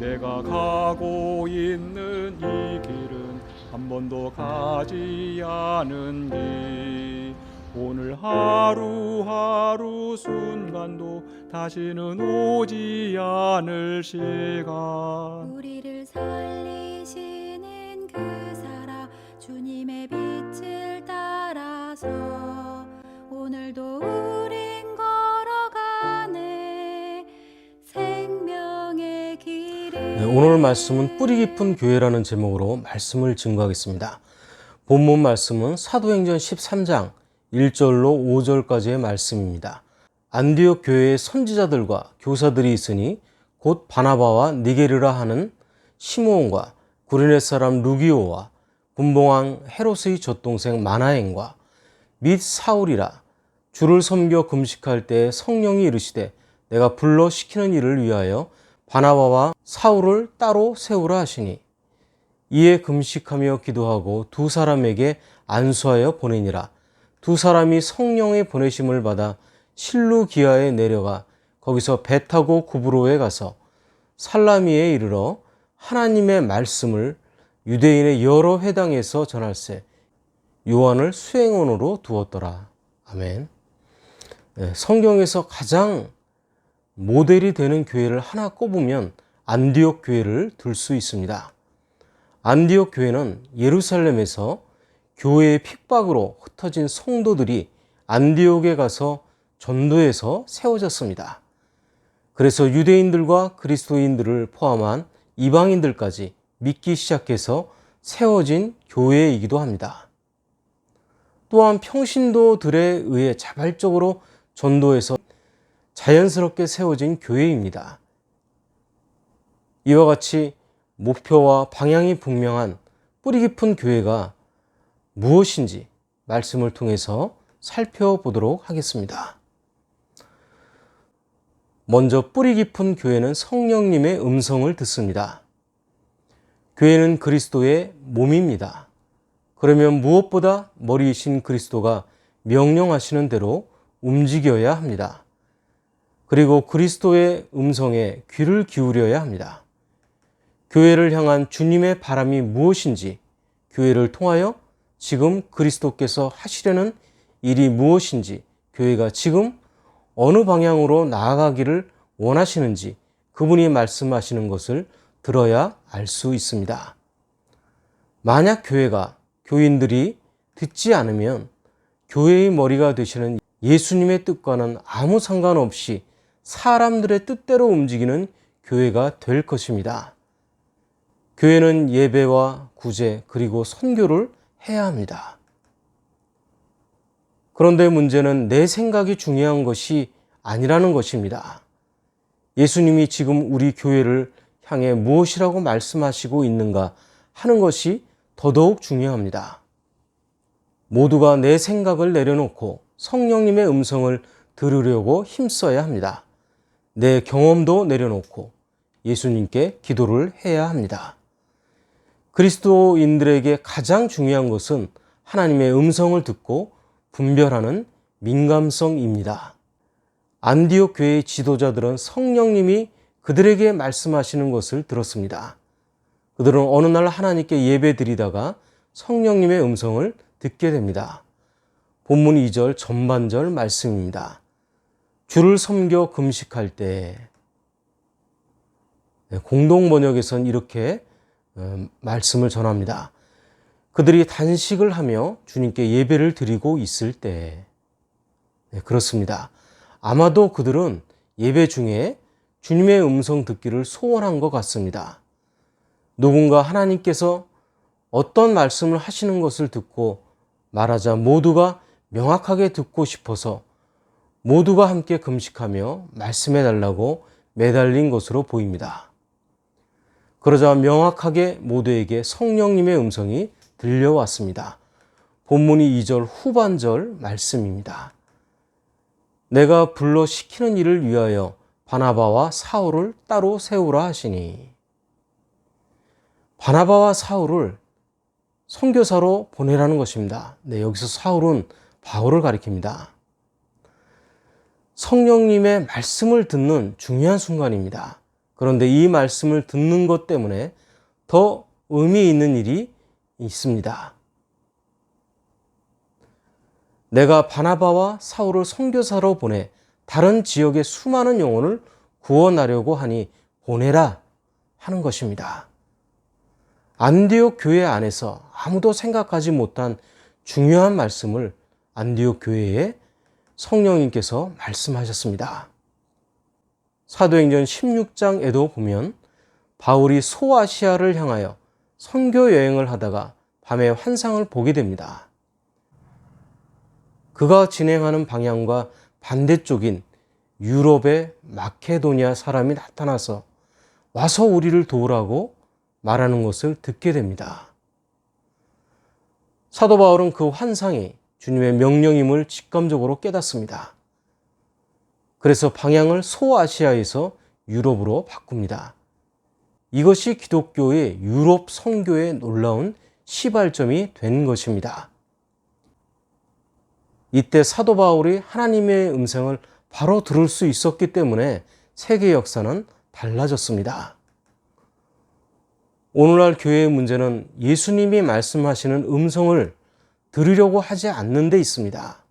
내가 가고 있는 이 길은 한 번도 가지 않은 길. 오늘 하루하루 순간도 다시는 오지 않을 시간. 우리를 살리시는 그 사랑, 주님의 빛을 따라서 오늘도 우린 걸어가네 생명의 길을. 오늘 말씀은 뿌리 깊은 교회라는 제목으로 말씀을 증거하겠습니다. 본문 말씀은 사도행전 13장 1절로 5절까지의 말씀입니다. 안디옥 교회의 선지자들과 교사들이 있으니 곧 바나바와 니게르라 하는 시므온과 구레네 사람 루기오와 분봉왕 헤롯의 젖동생 마나엔과 및 사울이라. 주를 섬겨 금식할 때 성령이 이르시되 내가 불러 시키는 일을 위하여 바나바와 사울을 따로 세우라 하시니, 이에 금식하며 기도하고 두 사람에게 안수하여 보내니라. 두 사람이 성령의 보내심을 받아 실루기아에 내려가 거기서 배 타고 구브로에 가서 살라미에 이르러 하나님의 말씀을 유대인의 여러 회당에서 전할세 요한을 수행원으로 두었더라. 아멘. 성경에서 가장 모델이 되는 교회를 하나 꼽으면 안디옥 교회를 들 수 있습니다. 안디옥 교회는 예루살렘에서 교회의 핍박으로 흩어진 성도들이 안디옥에 가서 전도해서 세워졌습니다. 그래서 유대인들과 그리스도인들을 포함한 이방인들까지 믿기 시작해서 세워진 교회이기도 합니다. 또한 평신도들에 의해 자발적으로 전도해서 자연스럽게 세워진 교회입니다. 이와 같이 목표와 방향이 분명한 뿌리 깊은 교회가 무엇인지 말씀을 통해서 살펴보도록 하겠습니다. 먼저 뿌리 깊은 교회는 성령님의 음성을 듣습니다. 교회는 그리스도의 몸입니다. 그러면 무엇보다 머리이신 그리스도가 명령하시는 대로 움직여야 합니다. 그리고 그리스도의 음성에 귀를 기울여야 합니다. 교회를 향한 주님의 바람이 무엇인지, 교회를 통하여 지금 그리스도께서 하시려는 일이 무엇인지, 교회가 지금 어느 방향으로 나아가기를 원하시는지 그분이 말씀하시는 것을 들어야 알 수 있습니다. 만약 교회가 교인들이 듣지 않으면 교회의 머리가 되시는 예수님의 뜻과는 아무 상관없이 사람들의 뜻대로 움직이는 교회가 될 것입니다. 교회는 예배와 구제 그리고 선교를 해야 합니다. 그런데 문제는 내 생각이 중요한 것이 아니라는 것입니다. 예수님이 지금 우리 교회를 향해 무엇이라고 말씀하시고 있는가 하는 것이 더더욱 중요합니다. 모두가 내 생각을 내려놓고 성령님의 음성을 들으려고 힘써야 합니다. 내 경험도 내려놓고 예수님께 기도를 해야 합니다. 그리스도인들에게 가장 중요한 것은 하나님의 음성을 듣고 분별하는 민감성입니다. 안디옥 교회의 지도자들은 성령님이 그들에게 말씀하시는 것을 들었습니다. 그들은 어느 날 하나님께 예배드리다가 성령님의 음성을 듣게 됩니다. 본문 2절 전반절 말씀입니다. 주를 섬겨 금식할 때, 공동 번역에서는 이렇게 말씀을 전합니다. 그들이 단식을 하며 주님께 예배를 드리고 있을 때. 그렇습니다. 아마도 그들은 예배 중에 주님의 음성 듣기를 소원한 것 같습니다. 누군가 하나님께서 어떤 말씀을 하시는 것을 듣고 말하자 모두가 명확하게 듣고 싶어서 모두가 함께 금식하며 말씀해 달라고 매달린 것으로 보입니다. 그러자 명확하게 모두에게 성령님의 음성이 들려왔습니다. 본문이 2절 후반절 말씀입니다. 내가 불러 시키는 일을 위하여 바나바와 사울을 따로 세우라 하시니. 바나바와 사울을 선교사로 보내라는 것입니다. 여기서 사울은 바울을 가리킵니다. 성령님의 말씀을 듣는 중요한 순간입니다. 그런데 이 말씀을 듣는 것 때문에 더 의미 있는 일이 있습니다. 내가 바나바와 사울을 선교사로 보내 다른 지역의 수많은 영혼을 구원하려고 하니 보내라 하는 것입니다. 안디옥 교회 안에서 아무도 생각하지 못한 중요한 말씀을 안디옥 교회에 성령님께서 말씀하셨습니다. 사도행전 16장에도 보면 바울이 소아시아를 향하여 선교 여행을 하다가 밤에 환상을 보게 됩니다. 그가 진행하는 방향과 반대쪽인 유럽의 마케도니아 사람이 나타나서 와서 우리를 도우라고 말하는 것을 듣게 됩니다. 사도 바울은 그 환상이 주님의 명령임을 직감적으로 깨닫습니다. 그래서 방향을 소아시아에서 유럽으로 바꿉니다. 이것이 기독교의 유럽 선교의 놀라운 시발점이 된 것입니다. 이때 사도 바울이 하나님의 음성을 바로 들을 수 있었기 때문에 세계 역사는 달라졌습니다. 오늘날 교회의 문제는 예수님이 말씀하시는 음성을 들으려고 하지 않는 데 있습니다.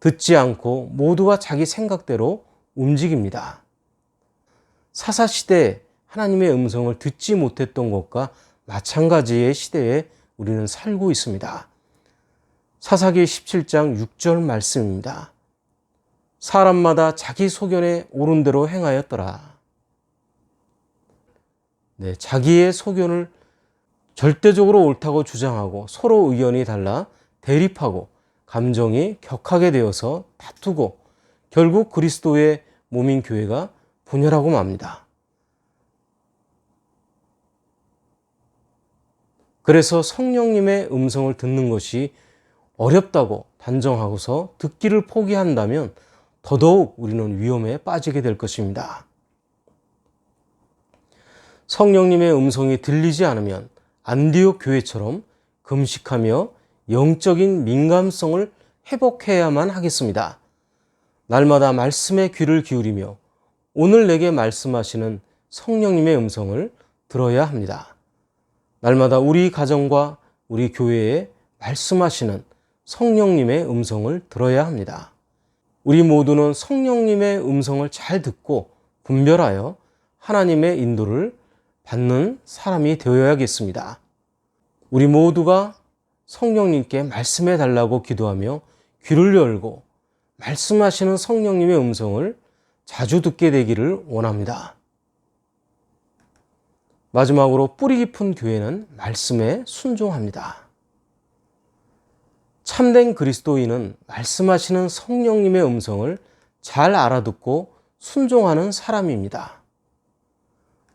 듣지 않고 모두가 자기 생각대로 움직입니다. 사사시대에 하나님의 음성을 듣지 못했던 것과 마찬가지의 시대에 우리는 살고 있습니다. 사사기 17장 6절 말씀입니다. 사람마다 자기 소견에 옳은 대로 행하였더라. 자기의 소견을 절대적으로 옳다고 주장하고 서로 의견이 달라 대립하고 감정이 격하게 되어서 다투고 결국 그리스도의 몸인 교회가 분열하고 맙니다. 그래서 성령님의 음성을 듣는 것이 어렵다고 단정하고서 듣기를 포기한다면 더더욱 우리는 위험에 빠지게 될 것입니다. 성령님의 음성이 들리지 않으면 안디옥 교회처럼 금식하며 영적인 민감성을 회복해야만 하겠습니다. 날마다 말씀에 귀를 기울이며 오늘 내게 말씀하시는 성령님의 음성을 들어야 합니다. 날마다 우리 가정과 우리 교회에 말씀하시는 성령님의 음성을 들어야 합니다. 우리 모두는 성령님의 음성을 잘 듣고 분별하여 하나님의 인도를 받는 사람이 되어야겠습니다. 우리 모두가 성령님께 말씀해 달라고 기도하며 귀를 열고 말씀하시는 성령님의 음성을 자주 듣게 되기를 원합니다. 마지막으로 뿌리 깊은 교회는 말씀에 순종합니다. 참된 그리스도인은 말씀하시는 성령님의 음성을 잘 알아듣고 순종하는 사람입니다.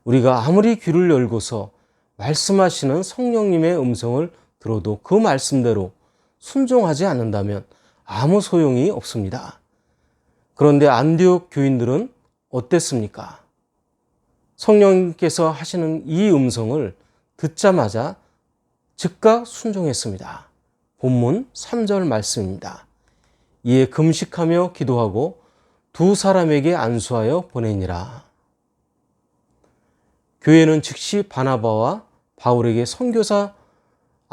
우리가 아무리 귀를 열고서 말씀하시는 성령님의 음성을 들어도 그 말씀대로 순종하지 않는다면 아무 소용이 없습니다. 그런데 안디옥 교인들은 어땠습니까? 성령님께서 하시는 이 음성을 듣자마자 즉각 순종했습니다. 본문 3절 말씀입니다. 이에 금식하며 기도하고 두 사람에게 안수하여 보내니라. 교회는 즉시 바나바와 바울에게 선교사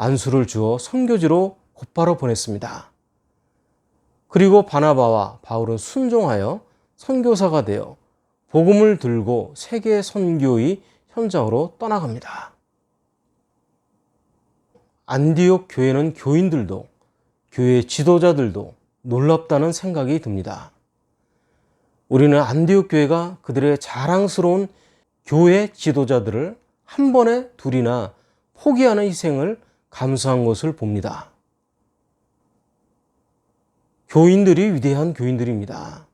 안수를 주어 선교지로 곧바로 보냈습니다. 그리고 바나바와 바울은 순종하여 선교사가 되어 복음을 들고 세계 선교의 현장으로 떠나갑니다. 안디옥 교회는 교인들도 교회 지도자들도 놀랍다는 생각이 듭니다. 우리는 안디옥 교회가 그들의 자랑스러운 교회 지도자들을 한 번에 둘이나 포기하는 희생을 감수한 것을 봅니다. 교인들이 위대한 교인들입니다.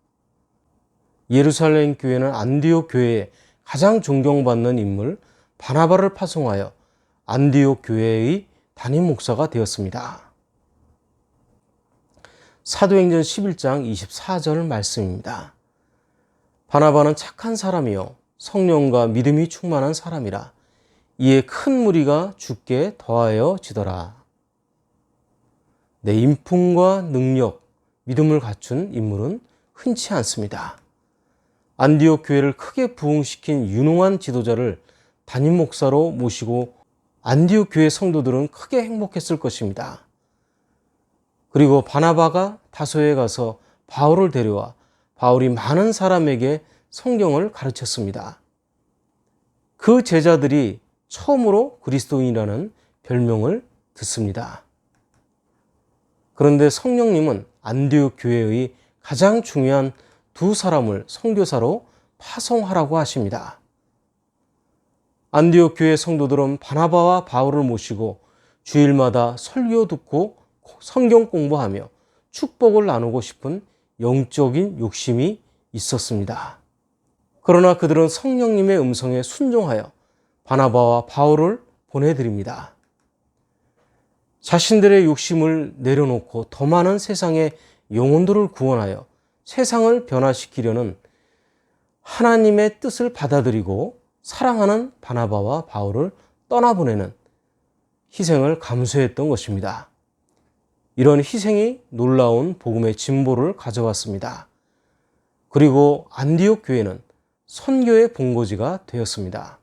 예루살렘 교회는 안디옥 교회의 가장 존경받는 인물 바나바를 파송하여 안디옥 교회의 담임 목사가 되었습니다. 사도행전 11장 24절 말씀입니다. 바나바는 착한 사람이요 성령과 믿음이 충만한 사람이라 이에 큰 무리가 주께 더하여 지더라. 내 인품과 능력, 믿음을 갖춘 인물은 흔치 않습니다. 안디옥 교회를 크게 부흥시킨 유능한 지도자를 담임 목사로 모시고 안디옥 교회 성도들은 크게 행복했을 것입니다. 그리고 바나바가 다소에 가서 바울을 데려와 바울이 많은 사람에게 성경을 가르쳤습니다. 그 제자들이 처음으로 그리스도인이라는 별명을 듣습니다. 그런데 성령님은 안디옥 교회의 가장 중요한 두 사람을 선교사로 파송하라고 하십니다. 안디옥 교회 성도들은 바나바와 바울을 모시고 주일마다 설교 듣고 성경 공부하며 축복을 나누고 싶은 영적인 욕심이 있었습니다. 그러나 그들은 성령님의 음성에 순종하여 바나바와 바울을 보내드립니다. 자신들의 욕심을 내려놓고 더 많은 세상의 영혼들을 구원하여 세상을 변화시키려는 하나님의 뜻을 받아들이고 사랑하는 바나바와 바울을 떠나보내는 희생을 감수했던 것입니다. 이런 희생이 놀라운 복음의 진보를 가져왔습니다. 그리고 안디옥 교회는 선교의 본거지가 되었습니다.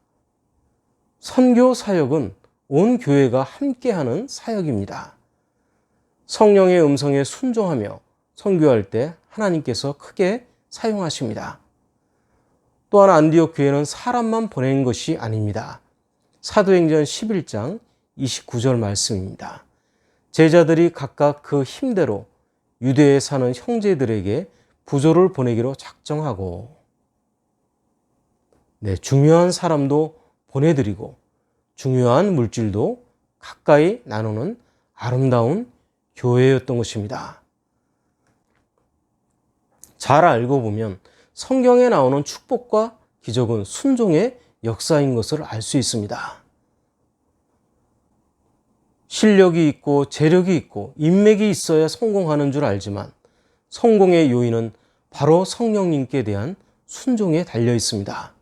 선교 사역은 온 교회가 함께하는 사역입니다. 성령의 음성에 순종하며 선교할 때 하나님께서 크게 사용하십니다. 또한 안디옥 교회는 사람만 보낸 것이 아닙니다. 사도행전 11장 29절 말씀입니다. 제자들이 각각 그 힘대로 유대에 사는 형제들에게 부조를 보내기로 작정하고 중요한 사람도 보내드리고 중요한 물질도 가까이 나누는 아름다운 교회였던 것입니다. 잘 알고 보면 성경에 나오는 축복과 기적은 순종의 역사인 것을 알 수 있습니다. 실력이 있고 재력이 있고 인맥이 있어야 성공하는 줄 알지만 성공의 요인은 바로 성령님께 대한 순종에 달려 있습니다.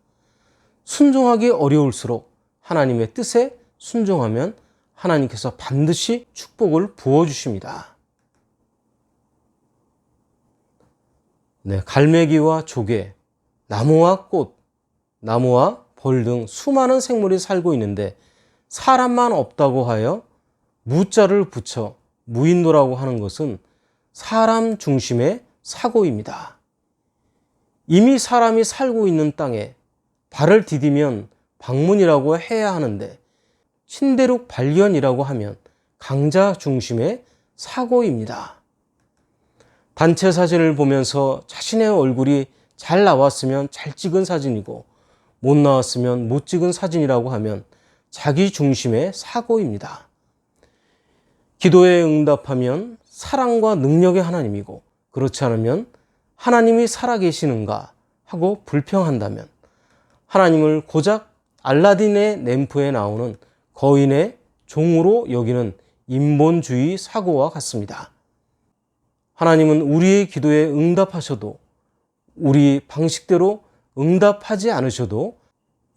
순종하기 어려울수록 하나님의 뜻에 순종하면 하나님께서 반드시 축복을 부어주십니다. 갈매기와 조개, 나무와 꽃, 나무와 벌 등 수많은 생물이 살고 있는데 사람만 없다고 하여 무자를 붙여 무인도라고 하는 것은 사람 중심의 사고입니다. 이미 사람이 살고 있는 땅에 발을 디디면 방문이라고 해야 하는데 신대륙 발견이라고 하면 강자 중심의 사고입니다. 단체 사진을 보면서 자신의 얼굴이 잘 나왔으면 잘 찍은 사진이고 못 나왔으면 못 찍은 사진이라고 하면 자기 중심의 사고입니다. 기도에 응답하면 사랑과 능력의 하나님이고 그렇지 않으면 하나님이 살아계시는가 하고 불평한다면 하나님을 고작 알라딘의 램프에 나오는 거인의 종으로 여기는 인본주의 사고와 같습니다. 하나님은 우리의 기도에 응답하셔도 우리 방식대로 응답하지 않으셔도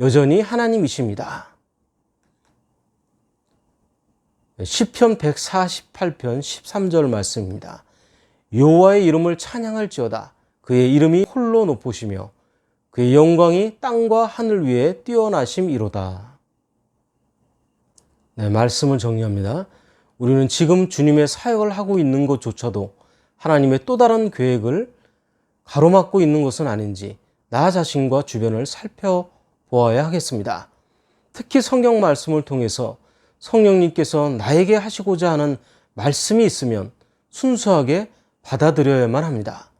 여전히 하나님이십니다. 시편 148편 13절 말씀입니다. 여호와의 이름을 찬양할지어다. 그의 이름이 홀로 높으시며 그의 영광이 땅과 하늘 위에 뛰어나심이로다. 말씀을 정리합니다. 우리는 지금 주님의 사역을 하고 있는 것조차도 하나님의 또 다른 계획을 가로막고 있는 것은 아닌지 나 자신과 주변을 살펴보아야 하겠습니다. 특히 성경 말씀을 통해서 성령님께서 나에게 하시고자 하는 말씀이 있으면 순수하게 받아들여야만 합니다.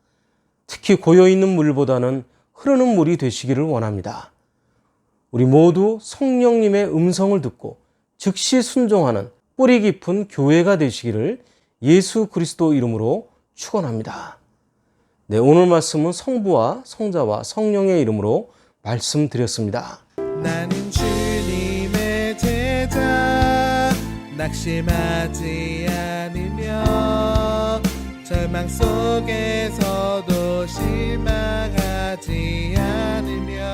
특히 고여있는 물보다는 흐르는 물이 되시기를 원합니다. 우리 모두 성령님의 음성을 듣고 즉시 순종하는 뿌리 깊은 교회가 되시기를 예수 그리스도 이름으로 축원합니다. 오늘 말씀은 성부와 성자와 성령의 이름으로 말씀드렸습니다. 나는 주님의 제자 낙심하지 않으며 절망 속에서도 실망하지 않으며